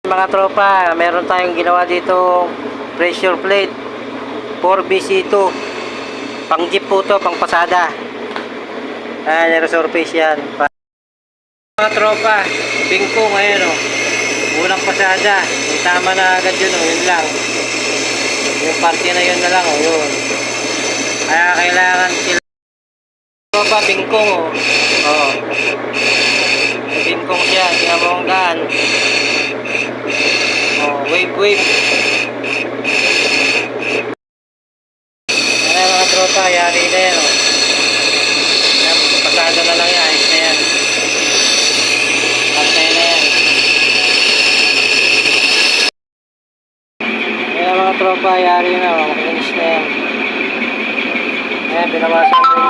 Mga tropa, meron tayong ginawa dito pressure plate 4BC2 pang jeep po to, pang pasada. Ayan, surface yan. Mga tropa, bingko ngayon unang pasada, yung tama na agad yun yun lang, yung parte na yun na lang yun. Kaya kailangan sila tropa, bingkong bingkong siya, tingnan mo ang gaan. Wave. Ayan mga tropa, yari na yan Yan, pasada na lang yan, ayos na yan. Pantay na yan. Ayan mga tropa, yari na, makinis na yan. Ayan, binawasan ko